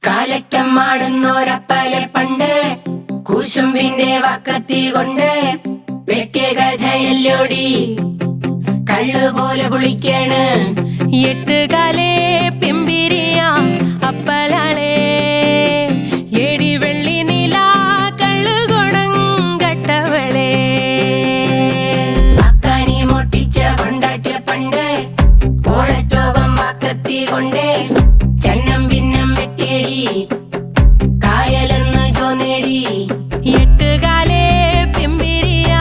കാലറ്റം ആടുന്നോരപ്പലെ പണ്ട് കൂശുമ്പിന്റെ വക്കത്തി കൊണ്ട് വെട്ടിയ കഥയല്ലോടി കള്ളുപോലെ പുളിക്കാണ് എട്ടുകാലേ പിമ്പിരിയ അപ്പലാളേ ഏടി വെള്ളി നില കള്ളുകൊടം കട്ടവളേ അക്കാനി മൊട്ടിച്ച കൊണ്ടാട്ടിയ പണ്ട് ഓളച്ചോപം വക്കത്തി കൊണ്ട് ചന്നം ഭിന്നം വെട്ടിയടി കായലെന്ന് ചോന്നേടി എട്ടുകാലേ പിമ്പിരിയ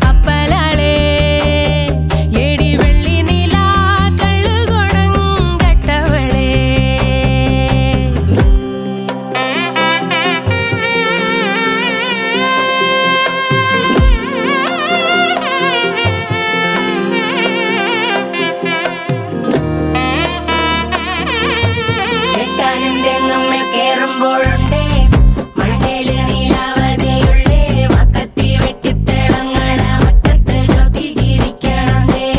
അപ്പലാളേ ഏടി വെള്ളി നില കള്ളുകൊടം കട്ടവളേ ചെട്ടാനും തെങ്ങുമ്മൽ കേറുമ്പോഴുണ്ടേ മണ്ടേല് നീലാവതിയുള്ളേ വക്കത്തി വെട്ടിത്തിളങ്ങണ മുറ്റത്ത് ജ്യോതി ചിരിക്കണേ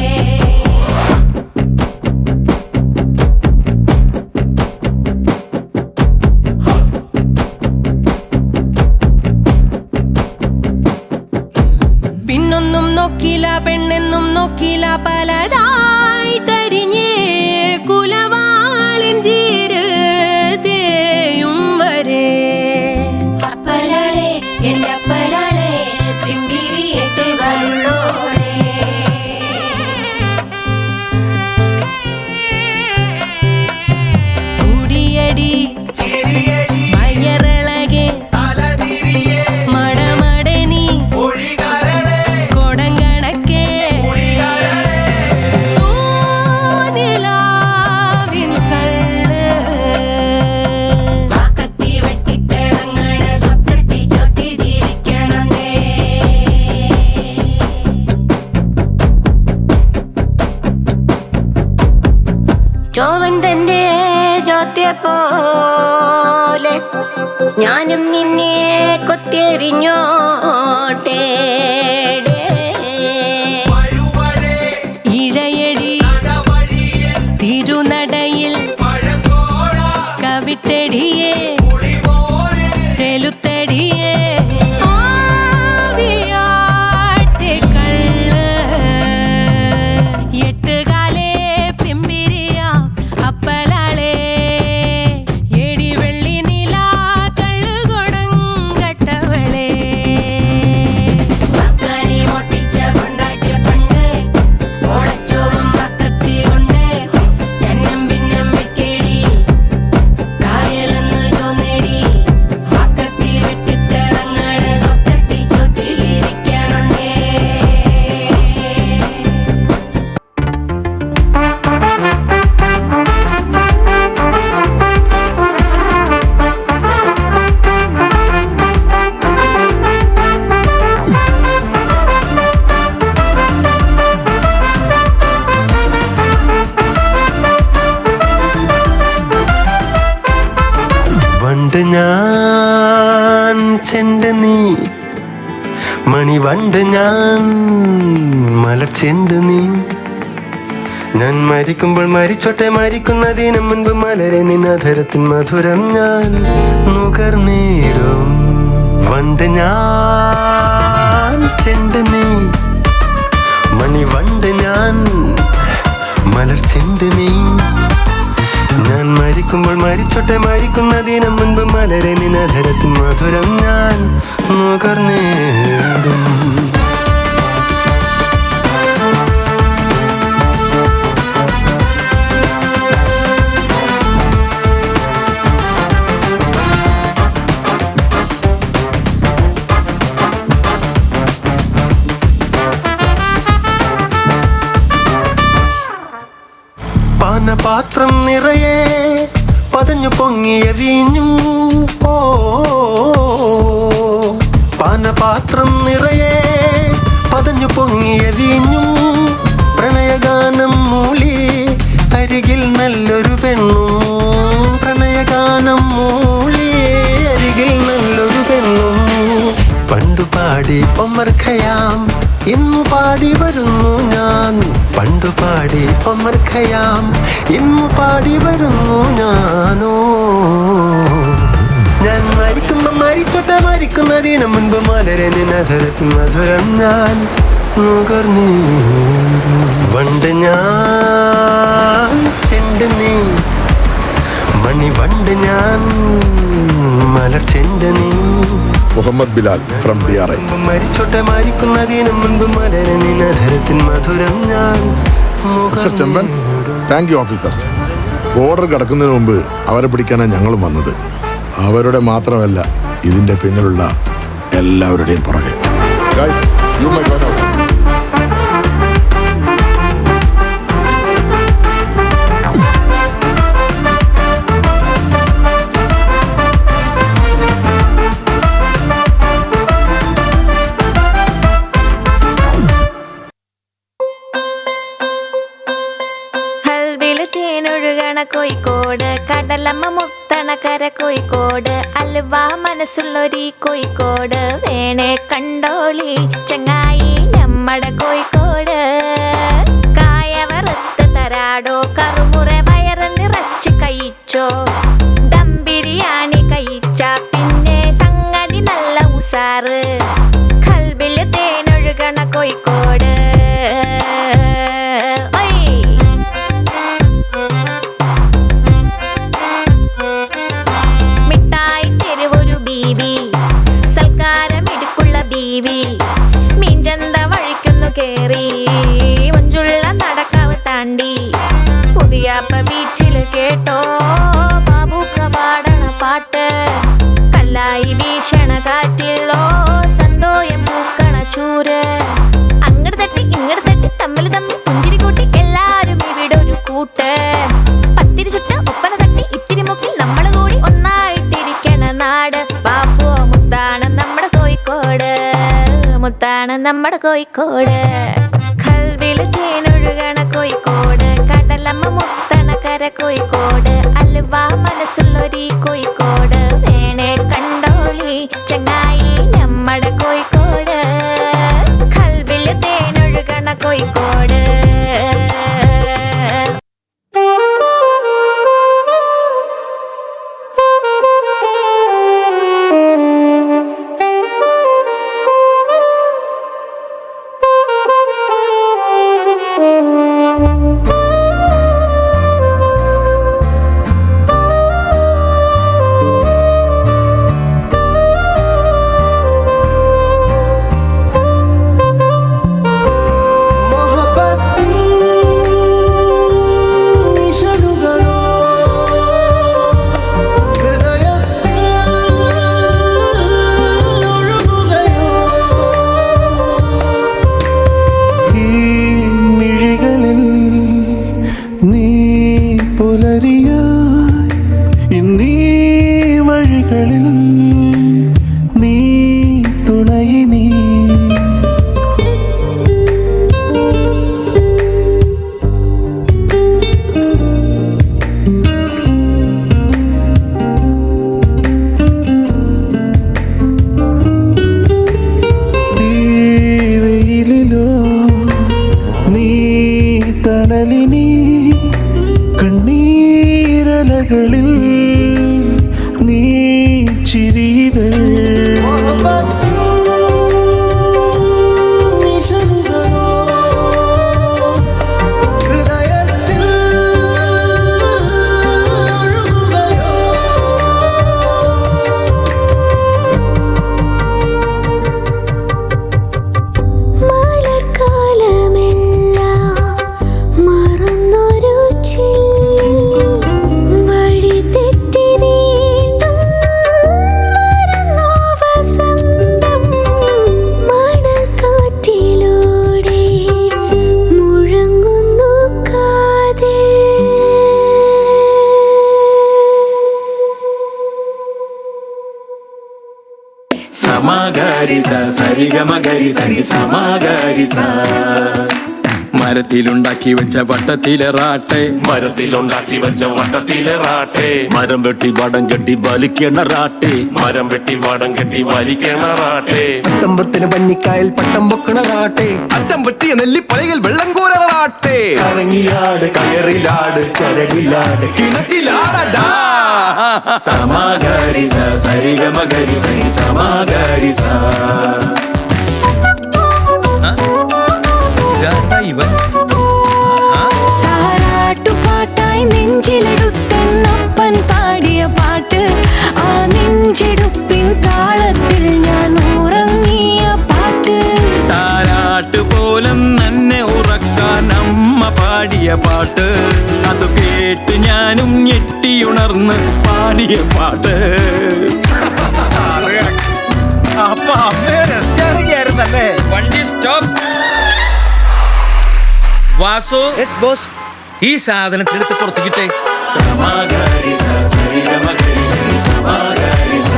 പിന്നൊന്നും നോക്കില്ല പെണ്ണെന്നും നോക്കില്ല പലതായിട്ടരിഞ്ഞേ കുലവാളിൻ ചീര് തേയും വരെ അപ്പലാളെ എന്റെ അപ്പലാളെ പിമ്പിരി എട്ടുകാലുള്ളോളെ കൂടിയടി വയറിളകെ മടമടെ നീ കൊടങ്കണക്കെ നിലാവിൻ കള്ള് വക്കത്തി വെട്ടിത്തിളങ്ങണ സ്വപ്നത്തി ജ്യോതി ചിരിക്കണേ ചോവൻ തന്റെ ജ്യോതിയെപ്പോലെ ഞാനും നിന്നെ കൊത്തിയെറിഞ്ഞോട്ടെ ഇഴയടി തിരുനടയിൽ കവിട്ടടിയേ ചെലുത്തടിയേ ആവിയാട്ടെ കള്ള് എട്ടുകാലേ പിമ്പിരിയ അപ്പലാളേ ഏടി വെള്ളി നില കള്ളുകൊടം കട്ടവളേ അക്കാനി മൊട്ടിച്ച കൊണ്ടാട്ടിയ പണ്ട് ഓളച്ചോറും വക്കത്തി കൊണ്ട് ചന്നം ഭിന്നം വെട്ടിയടി കായലെന്ന് ചോന്നേടി വക്കത്തി വെട്ടിത്തിളങ്ങണ സ്വപ്നത്തി ജ്യോതി ചിരിക്കണേ വണ്ട് ഞാൻ ചെണ്ട് നീ മണി വണ്ട് ഞാൻ മലച്ചെണ്ട് നീ ഞാൻ മരിക്കുമ്പോൾ മരിച്ചോട്ടെ മരിക്കുന്നതിന് മുൻപ് മലരെ നിന്നധരത്തിൻ മധുരം ഞാൻ നുകർന്നേടും വണ്ട് ഞാൻ ചെണ്ട് നീ മണി വണ്ട് ഞാൻ മലർച്ചെണ്ട് നീ ഞാൻ മരിക്കുമ്പോൾ മരിച്ചോട്ടെ മരിക്കുന്നതിന് മുൻപ് മലരെ നിന്നധരത്തിൻ മധുരം ഞാൻ നുകർന്നേടും പാനപാത്രം നിറയെ പതഞ്ഞു പൊങ്ങിയ വീഞ്ഞും ഓ പാനപാത്രം നിറയെ പതഞ്ഞു പൊങ്ങിയ വീഞ്ഞും പ്രണയഗാനം മൂളി അരികിൽ നല്ലൊരു പെണ്ണും പ്രണയഗാനം മൂളി അരികിൽ നല്ലൊരു പെണ്ണും പണ്ടു പാടി ഒമർ ഖയാം ഇന്നു പാടി വരുന്നു ഞാൻ പണ്ടു പാടി ഒമർ ഖയാം ഇന്നു പാടി വരുന്നു ഞാനോ മരിക്കുന്നതിന് മുൻപ് മലരെ നിന്നധരത്തിൽ മധുരം ഞാൻ നുകർന്നു. വണ്ട് ഞാൻ ചെണ്ട് നീ മണി വണ്ട് ഞാൻ മലർ ചെണ്ട് നീ. Muhammad Bilal from DRI. മരിച്ചോട്ടെ മരിക്കുന്നതിന് മുൻപ് മലരെ നിന്നധരത്തിൽ മധുരം ഞാൻ. Mister Chemban, thank you officer. Border കടക്കുന്നതിന് മുമ്പ് അവരെ പിടിക്കാനാണ് ഞങ്ങളും വന്നത്. അവരുടെ മാത്രമല്ല, ഇതിന്റെ പിന്നിലുള്ള എല്ലാവരുടെയും പുറകെ. Guys, you may go now. Kozhikode കടലമ്മ മുത്തണക്കര കോഴിക്കോട് അൽവ മനസ്സുള്ളൊരീ കോഴിക്കോട് വേണേ കണ്ടോളി ചങ്ങായി നമ്മടെ കോഴിക്കോട്. കായവറുത്ത് തരാടോ കറുമുറ വയറ് നിറച്ച് കഴിച്ചോ. ദം ബിരിയാണി കഴിച്ച പിന്നെ സംഗതി നല്ല ഉസാറ്. കൽബില് തേനൊഴുകണ കോഴിക്കോട്. മീൻചന്ത വഴിക്കുന്നു കേറി മഞ്ചുള്ള നടക്കാവ് താണ്ടി പുതിയാപ്പ ബീച്ചില് കേട്ടോ ബാബുക്ക പാടണ പാട്ട്. കല്ലായി വീശണ കാറ്റിലോ സന്തോയം പൂക്കണ ചൂര്. അങ്ങട് തട്ടി ഇങ്ങട് തട്ടി തമ്മിൽ തമ്മിൽ പുഞ്ചിരി കൂട്ടി എല്ലാരും ഇവിടെ ഒരു കൂട്ട്. പത്തിരി ചുട്ട് ഒപ്പന തട്ടി ഇത്തിരി മുക്കിൽ നമ്മള് കൂടി ഒന്നായിട്ടിരിക്കണ നാട്. ബാപ്പു മുത്താണ് നമ്മുടെ കോഴിക്കോട്, മുത്താണ് നമ്മുടെ കോഴിക്കോട്. കൽവില് തേനൊഴുകണ കോഴിക്കോട് കടലമ്മ മുത്തണക്കര കോഴിക്കോട് അൽവ മനസ്സുള്ളൊരീ കോഴിക്കോട് വേണേ കണ്ടോളി ചങ്ങായി നമ്മുടെ കോഴിക്കോട്. കൽവില് തേനൊഴുകണ കോഴിക്കോട്. കണ്ണീരലകളിൽ നീ ചിരിതൾ Samagari sa, sarigama gari sa, ni samagari sa. മരത്തിലുണ്ടാക്കി വെച്ച വട്ടത്തിലേറാട്ടെ, മരത്തിലുണ്ടാക്കി വെച്ച വട്ടത്തിലേറാട്ടെ. മരം വെട്ടി വടം കെട്ടി വലിക്കണറാട്ടെ, മരം വെട്ടി വടം കെട്ടി വലിക്കണറാട്ടെ. അത്തമ്പത്തിന് പഞ്ഞിക്കായൽ പട്ടം പൊക്കണറാട്ടെ, അത്തം പറ്റിയ നെല്ലിപ്പലയിൽ വെള്ളം കോരറാട്ടെ. കറങ്ങിയാട് കയറിലാട് ചരടിലാട് കിണറ്റിലാടടാ. സമാഗരിസ സരിഗമഗരി സരി സമാഗരിസ. താരാട്ടുപാട്ടായി നെഞ്ചിലെടുത്തെന്നപ്പൻ പാടിയ പാട്ട്, ആ നെഞ്ചെടുപ്പിൻ താളത്തിൽ ഞാൻ ഉറങ്ങിയ പാട്ട്. താരാട്ട് പോലും നന്നെ ഉറക്കാൻ അമ്മ പാടിയ പാട്ട്, അത് കേട്ട് ഞാനും ഞെട്ടിയുണർന്ന് പാടിയ പാട്ട്. അപ്പൊ അമ്മയെ റെസ്റ്റ് ഇറങ്ങിയായിരുന്നല്ലേ? വണ്ടി സ്റ്റോപ്പ്. വാസു, ഈ സാധനത്തിനെടുത്ത് പുറത്തേക്കിട്ടെ. സമാഗരിസ സരിഗമഗരി സരി സമാഗരിസ.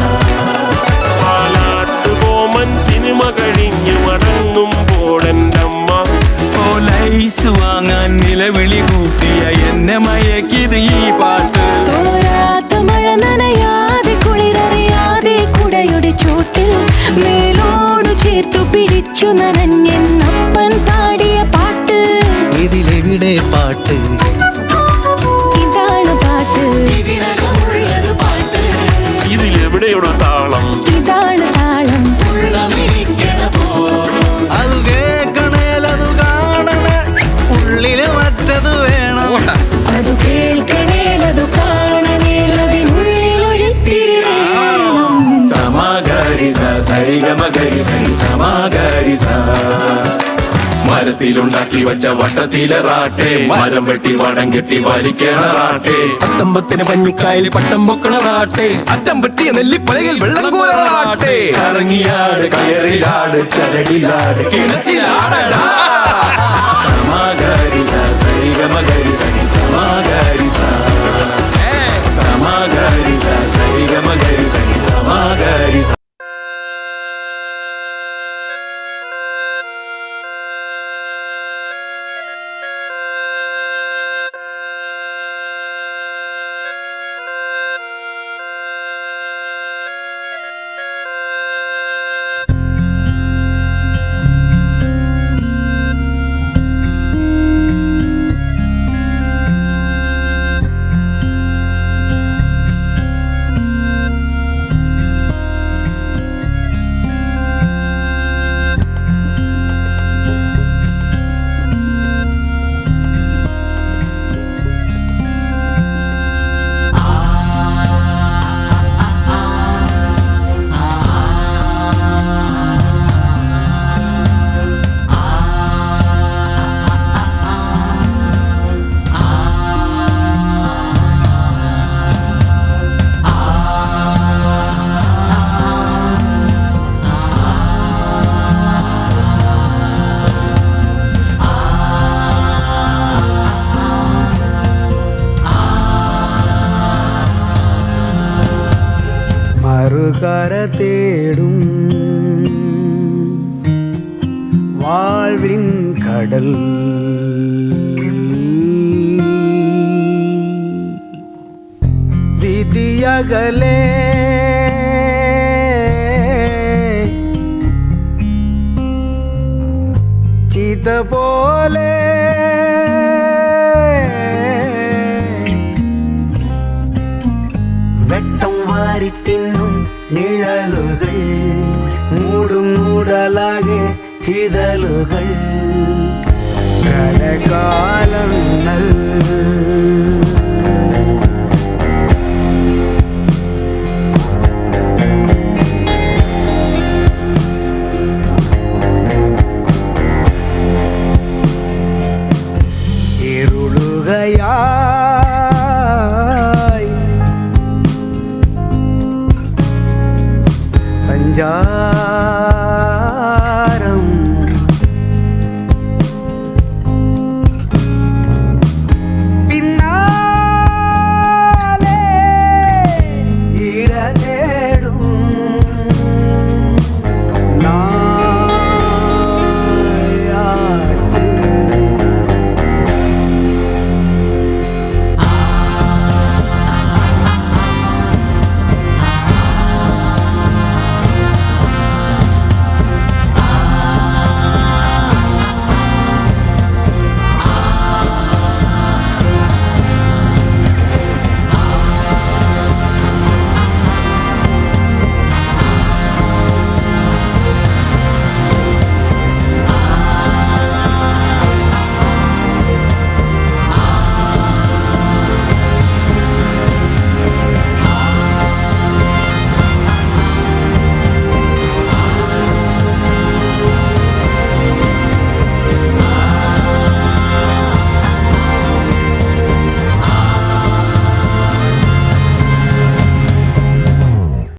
പാലാട്ടുകോമൻ സിനിമ കഴിഞ്ഞു മടങ്ങുമ്പോഴെൻ്റമ്മ ലൈസ് വാങ്ങാൻ നിലവിളി കൂട്ടിയ എന്നെ മയക്കിത് ഈ പാട്ട്. തോരാത്ത മഴ നനയാതെ കുളിരറിയാതെ കുടയുടെ ചോട്ടിൽ മേലോട് ചേർത്തു പിടിച്ചു നനഞ്ഞെന്നപ്പൻ പാടിയ പാട്ട്. ഇതിലെവിടെ പാട്ട്? ഇതാണ് പാട്ട്, ഇതിലെവിടെയുള്ള താളം? ഇതാണ് താളം. അത് കേൾക്കണേലതു കാണണേ, ഉള്ളില് മറ്റത് വേണം. അത് കേൾക്കണേലതു കാണണേലതിനുള്ളിലൊരിത്തിരി വേണം. സമാഗരിസ സരിഗമഗരി സരി സമാഗരിസ. മരത്തിലുണ്ടാക്കി വെച്ച വട്ടത്തിലേറാട്ടെ, മരം വെട്ടി വടം കെട്ടി വലിക്കണറാട്ടെ. അത്തമ്പത്തിന് പഞ്ഞിക്കായൽ പട്ടം പൊക്കണറാട്ടെ, അത്തം പറ്റിയ നെല്ലിപ്പലയിൽ വെള്ളം കോരറാട്ടെ. കറങ്ങിയാട് കയറിലാട് ചരടിലാട് കിണറ്റിലാടടാ. സമാഗരിസ സരിഗമഗരി സരി സമാഗരിസ. സമാഗരിസ സരിഗമഗരി സരി സമാഗരിസ. മറുകര തേടും വാഴ്വിൻ കടൽ, വിധിയകലേ ചിത പോലെ വെട്ടം വാരി തിന്നും നിഴലുകൾ, മൂടും മൂടലാകെ ചിതലുകൾ, കലകാലങ്ങൾ ഇരുളുകയായി സഞ്ചാര